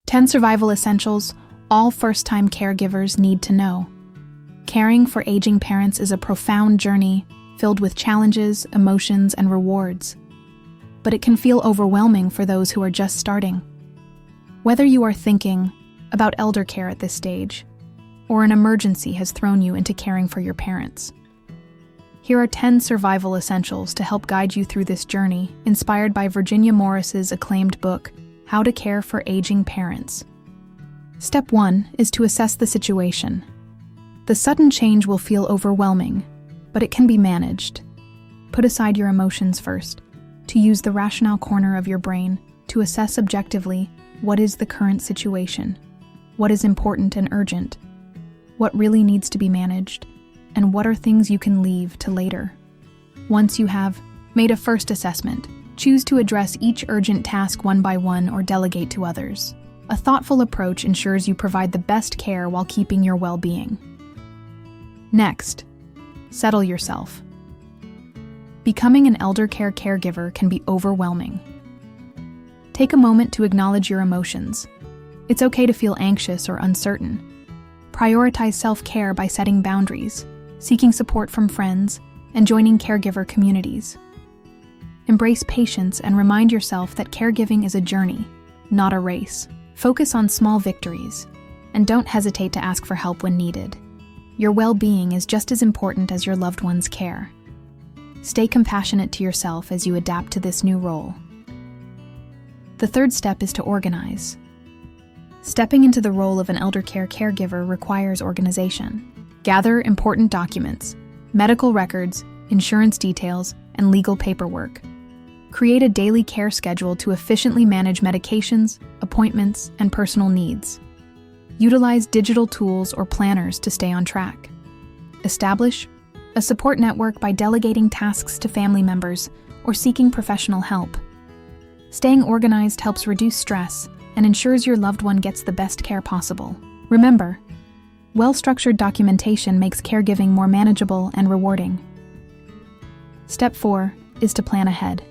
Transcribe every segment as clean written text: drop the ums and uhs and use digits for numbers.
10 survival essentials all first-time caregivers need to know. Caring for aging parents is a profound journey filled with challenges, emotions, and rewards. But it can feel overwhelming for those who are just starting. Whether you are thinking about eldercare at this stage, or an emergency has thrown you into caring for your parents, here are 10 survival essentials to help guide you through this journey, inspired by Virginia Morris's acclaimed book, How to Care for Aging Parents. Step 1 is to assess the situation. The sudden change will feel overwhelming, but it can be managed. Put aside your emotions first, to use the rationale corner of your brain to assess objectively what is the current situation, what is important and urgent, what really needs to be managed, and what are things you can leave to later. Once you have made a first assessment, choose to address each urgent task one by one or delegate to others. A thoughtful approach ensures you provide the best care while keeping your well-being. Next, settle yourself. Becoming an eldercare caregiver can be overwhelming. Take a moment to acknowledge your emotions. It's okay to feel anxious or uncertain. Prioritize self-care by setting boundaries, seeking support from friends, and joining caregiver communities. Embrace patience and remind yourself that caregiving is a journey, not a race. Focus on small victories, and don't hesitate to ask for help when needed. Your well-being is just as important as your loved one's care. Stay compassionate to yourself as you adapt to this new role. The third step is to organize. Stepping into the role of an eldercare caregiver requires organization. Gather important documents, medical records, insurance details, and legal paperwork. Create a daily care schedule to efficiently manage medications, appointments, and personal needs. Utilize digital tools or planners to stay on track. Establish a support network by delegating tasks to family members or seeking professional help. Staying organized helps reduce stress and ensures your loved one gets the best care possible. Remember, well-structured documentation makes caregiving more manageable and rewarding. Step 4 is to plan ahead.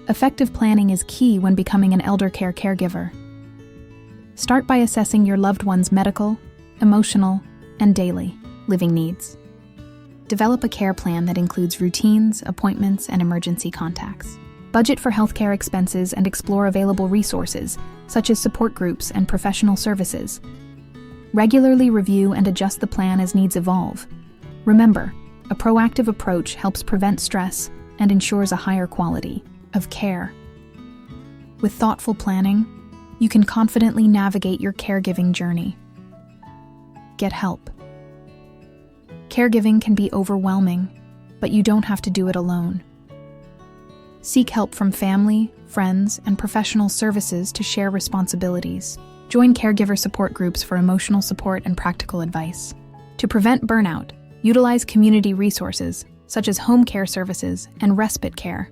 Effective planning is key when becoming an eldercare caregiver. Start by assessing your loved one's medical, emotional, and daily living needs. Develop a care plan that includes routines, appointments, and emergency contacts. Budget for healthcare expenses and explore available resources, such as support groups and professional services. Regularly review and adjust the plan as needs evolve. Remember, a proactive approach helps prevent stress and ensures a higher quality of care. With thoughtful planning, you can confidently navigate your caregiving journey. Get help. Caregiving can be overwhelming, but you don't have to do it alone. Seek help from family, friends, and professional services to share responsibilities. Join caregiver support groups for emotional support and practical advice. To prevent burnout, utilize community resources, such as home care services and respite care.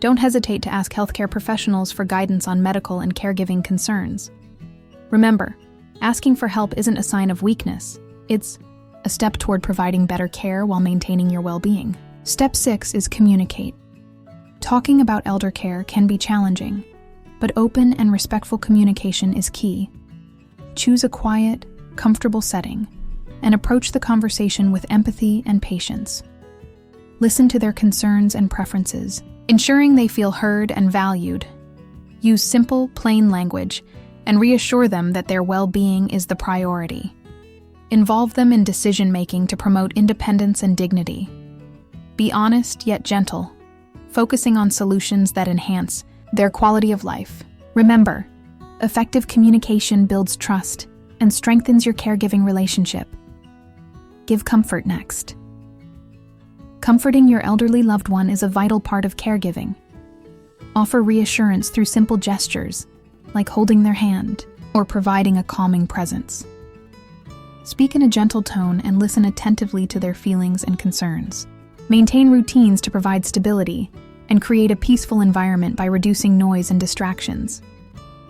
Don't hesitate to ask healthcare professionals for guidance on medical and caregiving concerns. Remember, asking for help isn't a sign of weakness. It's a step toward providing better care while maintaining your well-being. Step 6 is communicate. Talking about eldercare can be challenging, but open and respectful communication is key. Choose a quiet, comfortable setting, and approach the conversation with empathy and patience. Listen to their concerns and preferences, ensuring they feel heard and valued. Use simple, plain language, and reassure them that their well-being is the priority. Involve them in decision-making to promote independence and dignity. Be honest yet gentle, focusing on solutions that enhance their quality of life. Remember, effective communication builds trust and strengthens your caregiving relationship. Give comfort next. Comforting your elderly loved one is a vital part of caregiving. Offer reassurance through simple gestures, like holding their hand or providing a calming presence. Speak in a gentle tone and listen attentively to their feelings and concerns. Maintain routines to provide stability and create a peaceful environment by reducing noise and distractions.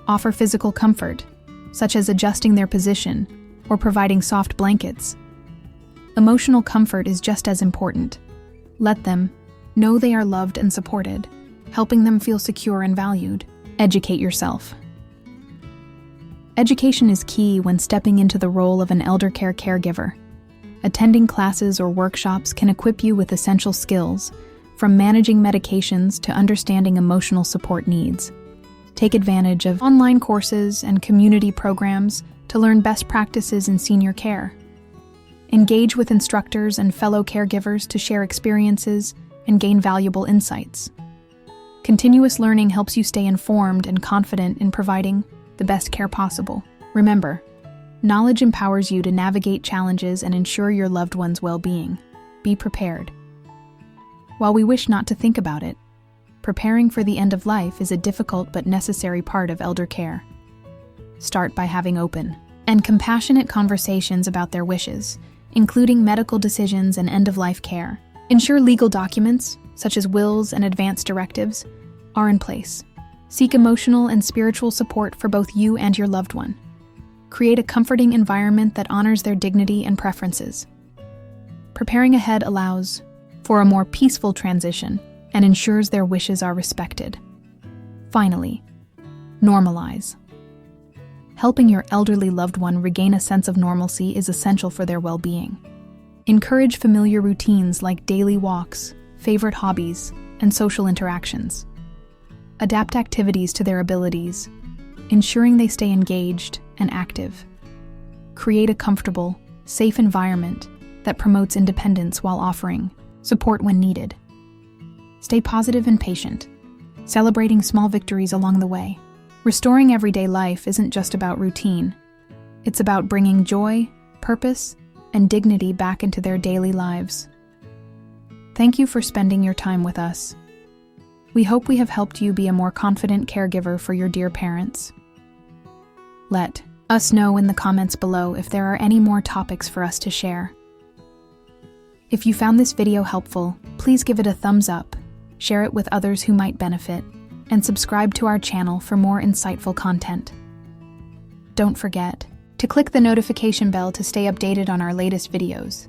Offer physical comfort, such as adjusting their position or providing soft blankets. Emotional comfort is just as important. Let them know they are loved and supported, helping them feel secure and valued. Educate yourself. Education is key when stepping into the role of an eldercare caregiver. Attending classes or workshops can equip you with essential skills, from managing medications to understanding emotional support needs. Take advantage of online courses and community programs to learn best practices in senior care. Engage with instructors and fellow caregivers to share experiences and gain valuable insights. Continuous learning helps you stay informed and confident in providing the best care possible. Remember, knowledge empowers you to navigate challenges and ensure your loved one's well-being. Be prepared. While we wish not to think about it, preparing for the end of life is a difficult but necessary part of elder care. Start by having open and compassionate conversations about their wishes, including medical decisions and end-of-life care. Ensure legal documents, such as wills and advance directives, are in place. Seek emotional and spiritual support for both you and your loved one. Create a comforting environment that honors their dignity and preferences. Preparing ahead allows for a more peaceful transition and ensures their wishes are respected. Finally, normalize. Helping your elderly loved one regain a sense of normalcy is essential for their well-being. Encourage familiar routines like daily walks, favorite hobbies, and social interactions. Adapt activities to their abilities, ensuring they stay engaged and active. Create a comfortable, safe environment that promotes independence while offering support when needed. Stay positive and patient, celebrating small victories along the way. Restoring everyday life isn't just about routine. It's about bringing joy, purpose, and dignity back into their daily lives. Thank you for spending your time with us. We hope we have helped you be a more confident caregiver for your dear parents. Let us know in the comments below if there are any more topics for us to share. If you found this video helpful, please give it a thumbs up, share it with others who might benefit, and subscribe to our channel for more insightful content. Don't forget to click the notification bell to stay updated on our latest videos.